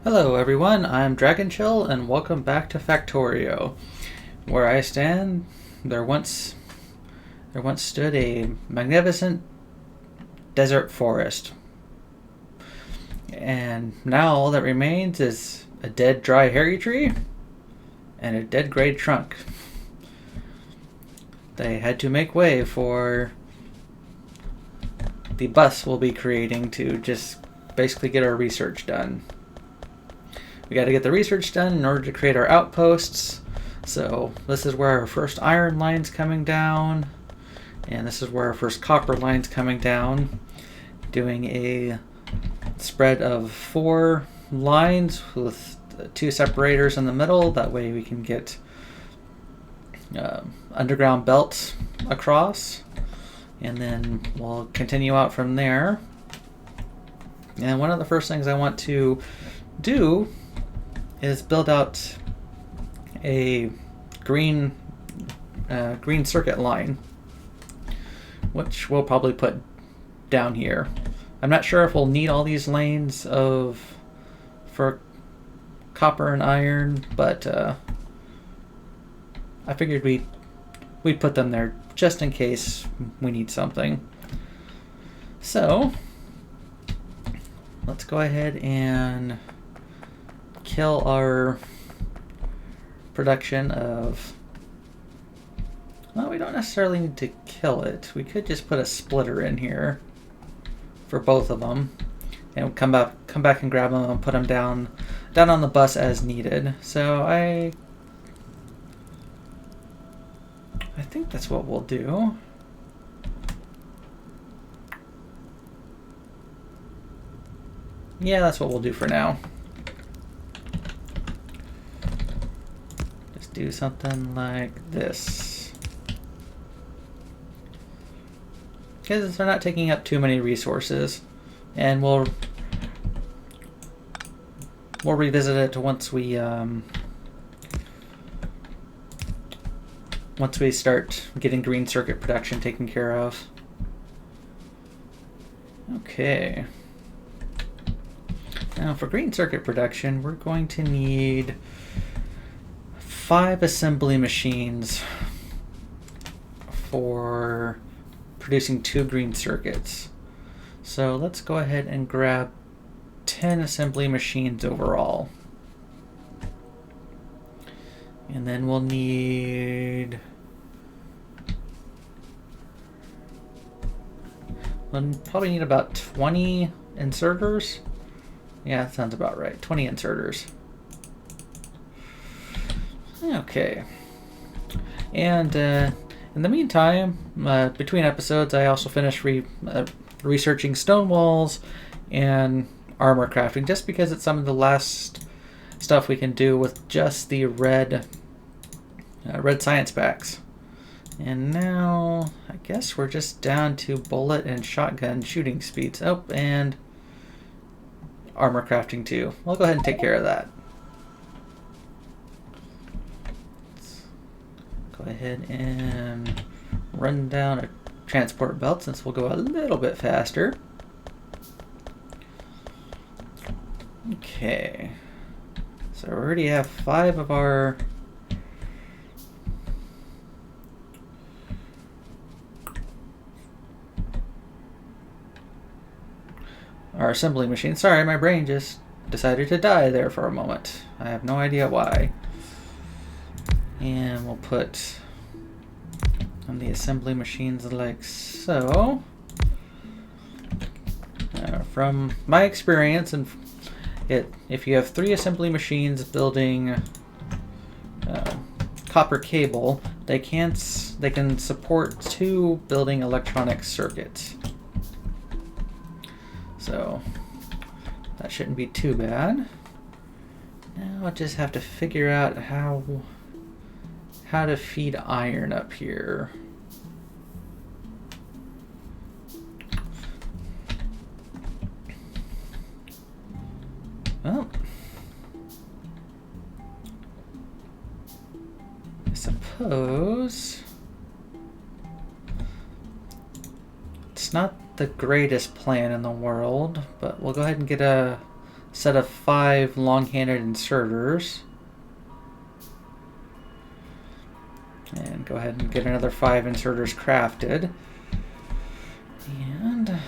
Hello everyone, I'm Dragon Chill and welcome back to Factorio. Where I stand, there once stood a magnificent desert forest. And now all that remains is a dead dry hairy tree and a dead gray trunk. They had to make way for the bus we'll be creating to just basically get our research done. We got to get the research done in order to create our outposts. So this is where our first iron line's coming down, and this is where our first copper line's coming down. Doing a spread of 4 lines with 2 separators in the middle. That way we can get underground belts across, and then we'll continue out from there. And one of the first things I want to do is build out a green circuit line, which we'll probably put down here. I'm not sure if we'll need all these lanes for copper and iron, but I figured we'd put them there just in case we need something. So let's go ahead and kill our production of... Well, we don't necessarily need to kill it. We could just put a splitter in here for both of them, and come back and grab them and put them down on the bus as needed. So I think that's what we'll do. Yeah, that's what we'll do for now. Just do something like this, because they're not taking up too many resources, and we'll revisit it once we start getting green circuit production taken care of. Okay. Now for green circuit production, we're going to need 5 assembly machines for producing 2 green circuits. So let's go ahead and grab 10 assembly machines overall. And then we'll probably need about 20 inserters. Yeah, that sounds about right. 20 inserters. Okay. And in the meantime, between episodes, I also finished researching stone walls and armor crafting, just because it's some of the last stuff we can do with just the red science packs. And now I guess we're just down to bullet and shotgun shooting speeds. Oh, and armor crafting too. We'll go ahead and take care of that. Let's go ahead and run down a transport belt, since we'll go a little bit faster. Okay, so we already have 5 of our assembly machines. Sorry, my brain just decided to die there for a moment. I have no idea why. And we'll put on the assembly machines like so. From my experience, and if you have 3 assembly machines building copper cable, they can support 2 building electronic circuits. So that shouldn't be too bad. Now I just have to figure out how to feed iron up here. Well, I suppose it's not the greatest plan in the world, but we'll go ahead and get a set of 5 long-handed inserters. And go ahead and get another 5 inserters crafted. And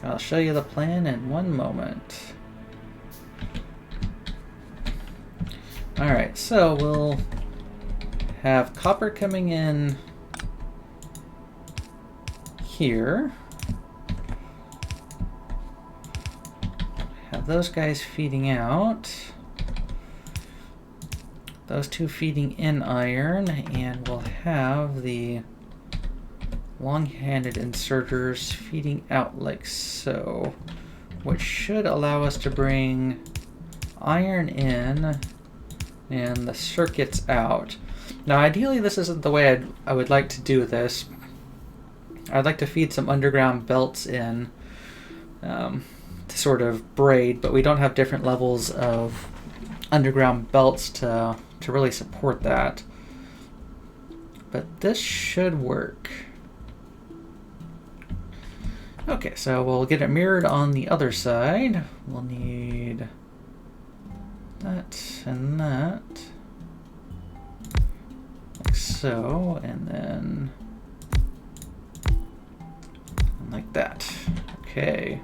I'll show you the plan in one moment. Alright, so we'll have copper coming in here. Have those guys feeding out. Those 2 feeding in iron, and we'll have the long-handed inserters feeding out like so, which should allow us to bring iron in and the circuits out. Now ideally this isn't the way I would like to do this. I'd like to feed some underground belts in to sort of braid, but we don't have different levels of underground belts to really support that. But this should work. Okay, so we'll get it mirrored on the other side. We'll need that and that, like so, and then like that. Okay.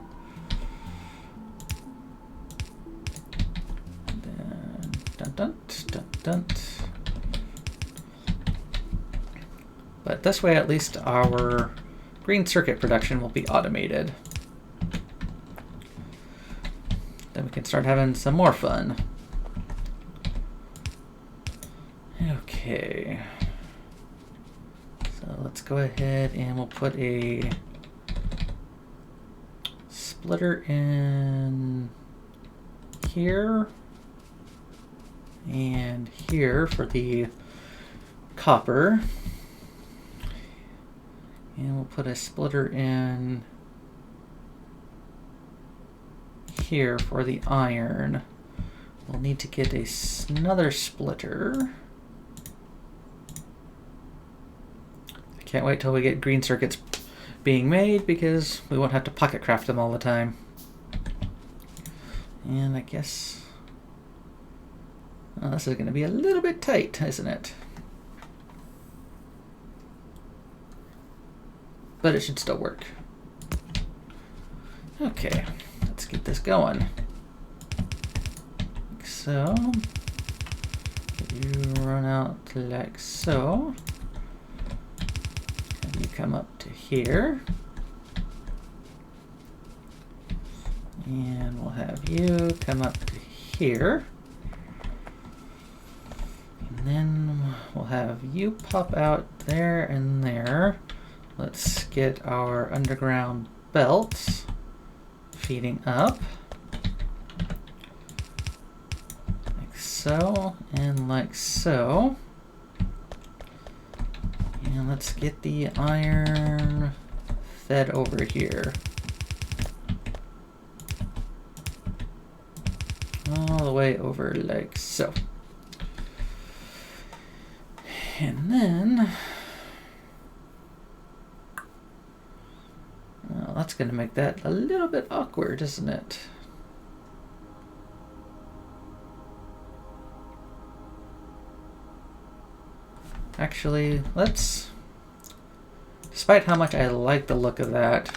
Then dun dun dun dun. But this way, at least our green circuit production will be automated. Then we can start having some more fun. Okay. So let's go ahead and we'll put a splitter in here and here for the copper. And we'll put a splitter in here for the iron. We'll need to get another splitter. I can't wait till we get green circuits being made because we won't have to pocket craft them all the time. And I guess this is going to be a little bit tight, isn't it? But it should still work. Okay, let's get this going. Like so. You run out like so. And you come up to here. And we'll have you come up to here. And then we'll have you pop out there and there. Let's get our underground belts feeding up. Like so, and like so. And let's get the iron fed over here. All the way over like so. And then well, that's going to make that a little bit awkward, isn't it? Actually, despite how much I like the look of that,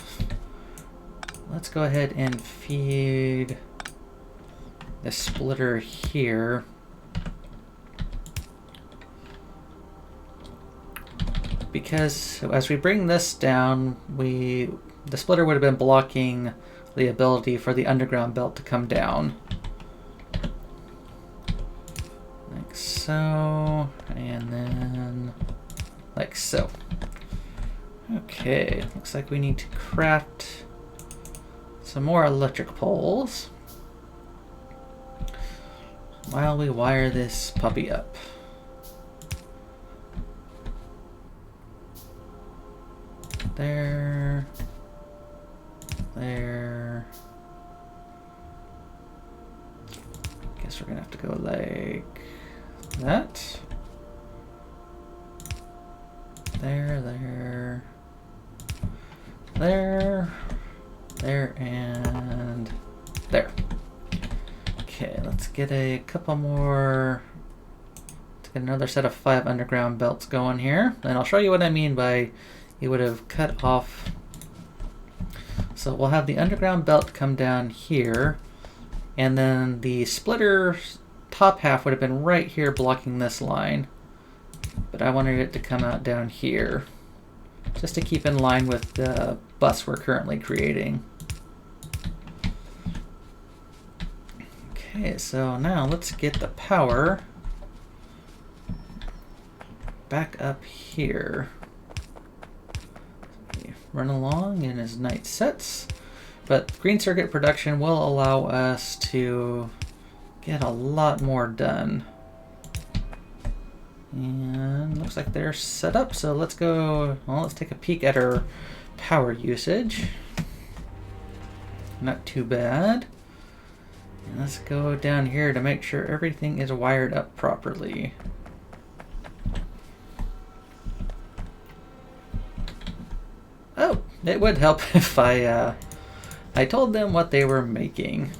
let's go ahead and feed the splitter here. Because as we bring this down, the splitter would have been blocking the ability for the underground belt to come down. Like so, and then like so. Okay, looks like we need to craft some more electric poles while we wire this puppy up. There. There. Guess we're gonna have to go like that. There, there, and there. Okay, let's get a couple more. Let's get another set of 5 underground belts going here. And I'll show you what I mean by you would have cut off. So we'll have the underground belt come down here, and then the splitter top half would have been right here blocking this line. But I wanted it to come out down here, just to keep in line with the bus we're currently creating. Okay, so now let's get the power back up here. Okay, run along in as night sets, but green circuit production will allow us to get a lot more done. And looks like they're set up, so let's go, well, let's take a peek at our power usage. Not too bad. And let's go down here to make sure everything is wired up properly. Oh, it would help if I told them what they were making.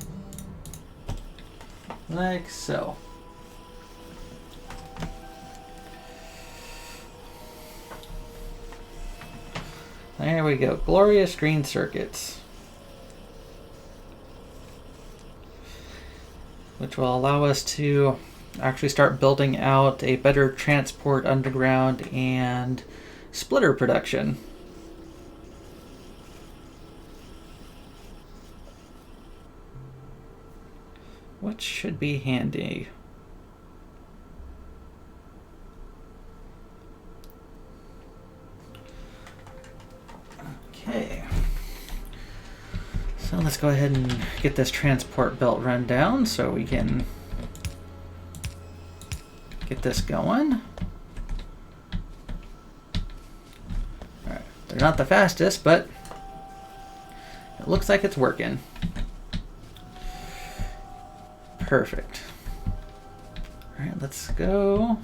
Like so. There we go, glorious green circuits. Which will allow us to actually start building out a better transport underground and splitter production. Which should be handy. Okay. So let's go ahead and get this transport belt run down so we can get this going. Alright, they're not the fastest, but it looks like it's working. Perfect. Alright, let's go.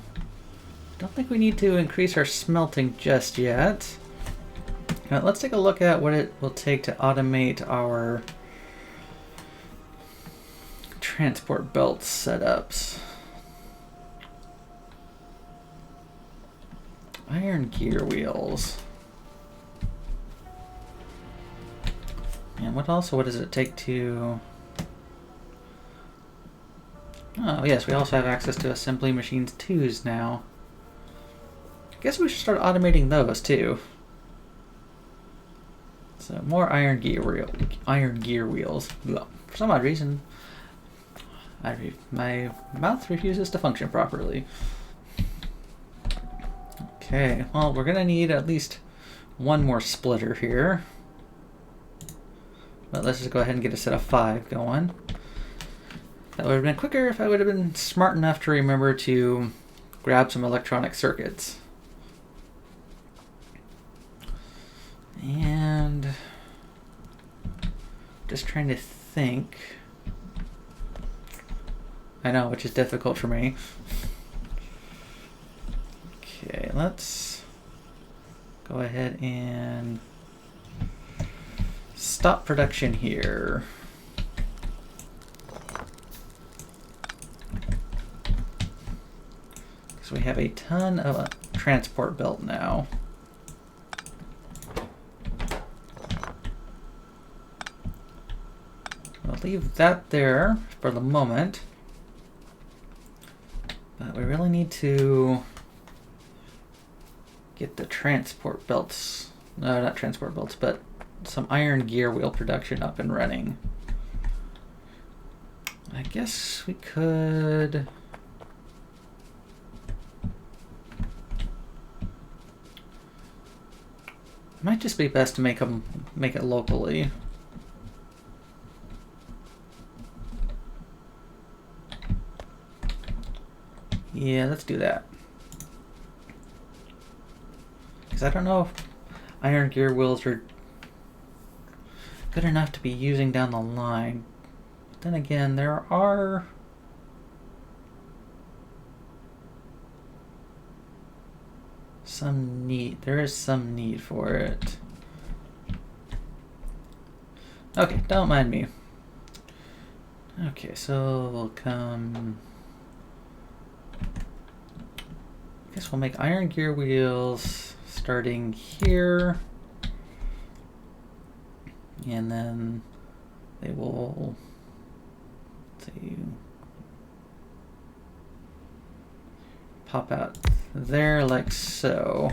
Don't think we need to increase our smelting just yet. Now, let's take a look at what it will take to automate our transport belt setups. Iron gear wheels. And what does it take to... Oh yes, we also have access to assembly machines 2s now. I guess we should start automating those too. So more iron gear wheels. Ugh. For some odd reason, my mouth refuses to function properly. Okay, well, we're gonna need at least one more splitter here. But let's just go ahead and get a set of 5 going. That would have been quicker if I would have been smart enough to remember to grab some electronic circuits. And just trying to think. I know, which is difficult for me. Okay, let's go ahead and stop production here. So we have a ton of a transport belt now. We'll leave that there for the moment. But we really need to get the transport belts, no, not transport belts, but some iron gear wheel production up and running. I guess we could... Might just be best to make it locally. Yeah, let's do that. Because I don't know if iron gear wheels are good enough to be using down the line. But then again, there are there is some need for it. Okay, don't mind me. Okay, so we'll come... I guess we'll make iron gear wheels starting here. And then they will... Let's see... Pop out there like so.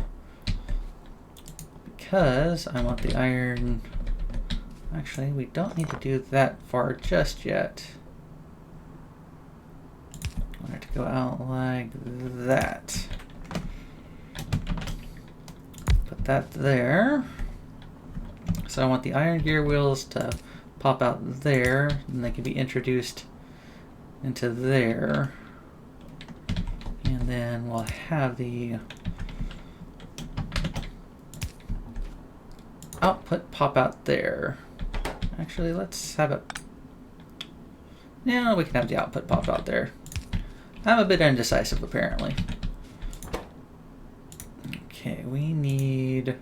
Because I want the iron... Actually, we don't need to do that far just yet. I want it to go out like that. Put that there. So I want the iron gear wheels to pop out there, and they can be introduced into there. And then we'll have the output pop out there. Actually, let's have it... Yeah, we can have the output pop out there. I'm a bit indecisive, apparently. Okay, we need...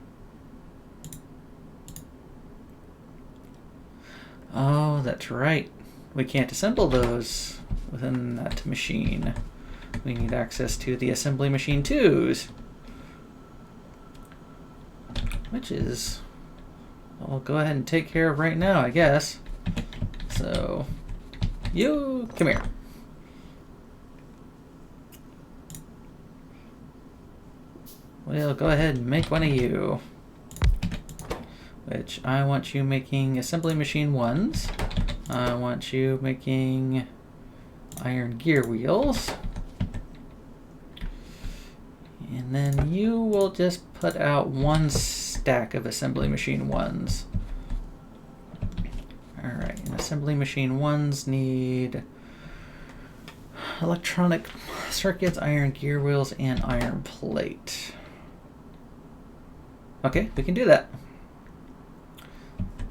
Oh, that's right. We can't assemble those within that machine. We need access to the assembly machine 2s. Which is... I'll go ahead and take care of right now, I guess. So, you come here. We'll go ahead and make one of you. Which I want you making assembly machine 1s. I want you making iron gear wheels. And then you will just put out one stack of assembly machine 1s. Alright, and assembly machine 1s need electronic circuits, iron gear wheels, and iron plate. Okay, we can do that.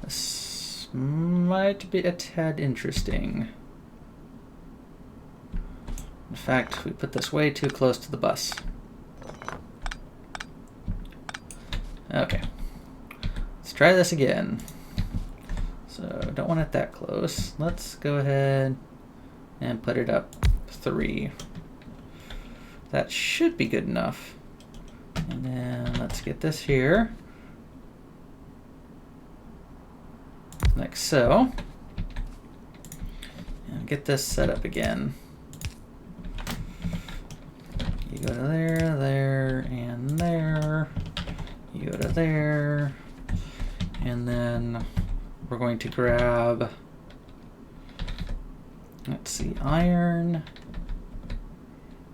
This might be a tad interesting. In fact, we put this way too close to the bus. Okay, let's try this again. So don't want it that close. Let's go ahead and put it up 3. That should be good enough. And then let's get this here. Like so. And get this set up again. You go to there, there, and there. You go to there. And then we're going to grab, let's see, iron.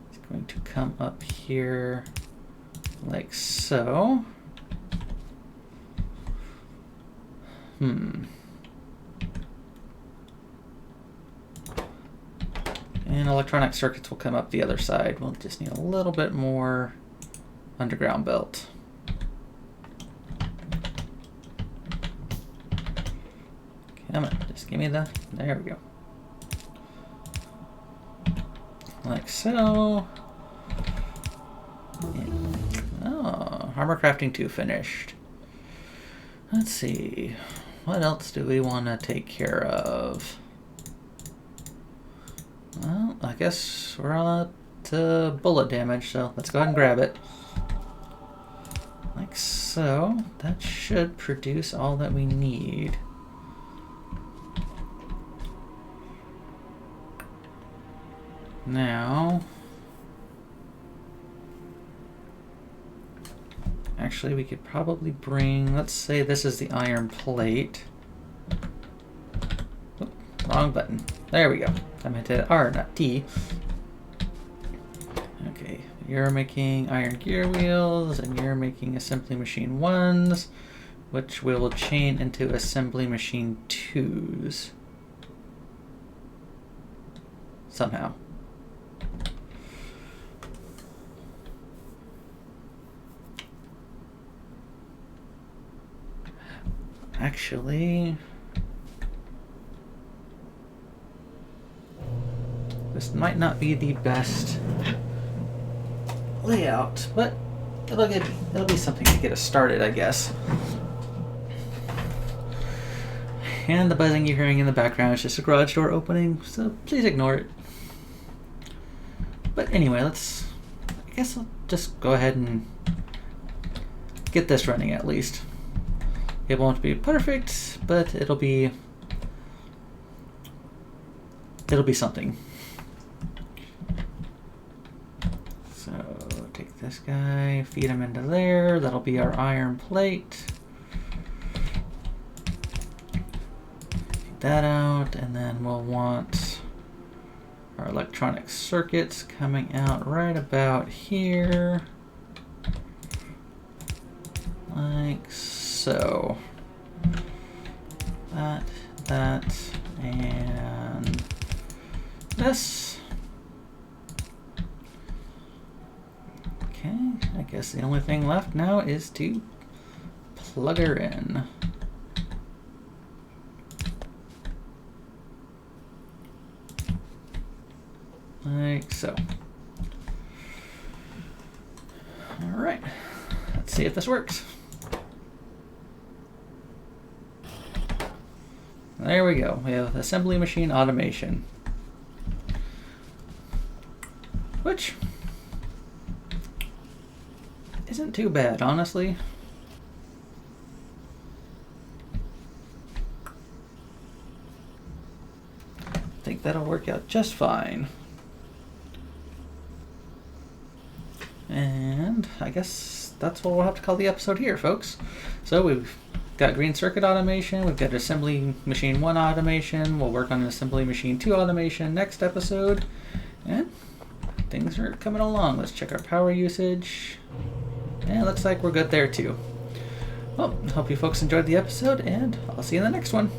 It's going to come up here like so. And electronic circuits will come up the other side. We'll just need a little bit more underground belt. Come on, just give me the, there we go. Like so. And, oh, armor crafting 2 finished. Let's see, what else do we want to take care of? Well, I guess we're on to bullet damage, so let's go ahead and grab it. Like so. That should produce all that we need. Now, actually we could probably bring, let's say this is the iron plate. Oop, wrong button. There we go. I meant to R, not T. Okay, you're making iron gear wheels and you're making assembly machine 1s, which will chain into assembly machine 2s. Somehow. Actually, this might not be the best layout, but it'll be something to get us started, I guess. And the buzzing you're hearing in the background is just a garage door opening, so please ignore it. But anyway, I guess I'll just go ahead and get this running at least. It won't be perfect, but it'll be something. So take this guy, feed him into there. That'll be our iron plate. Take that out, and then we'll want our electronic circuits coming out right about here. Like so. That, and this. Okay, I guess the only thing left now is to plug her in. Like so. All right, let's see if this works. There we go. We have assembly machine automation, which isn't too bad, honestly. I think that'll work out just fine. And I guess that's what we'll have to call the episode here, folks. So we've got green circuit automation, we've got assembly machine 1 automation, we'll work on assembly machine 2 automation next episode, and things are coming along. Let's check our power usage, and it looks like we're good there too. Well, hope you folks enjoyed the episode, and I'll see you in the next one.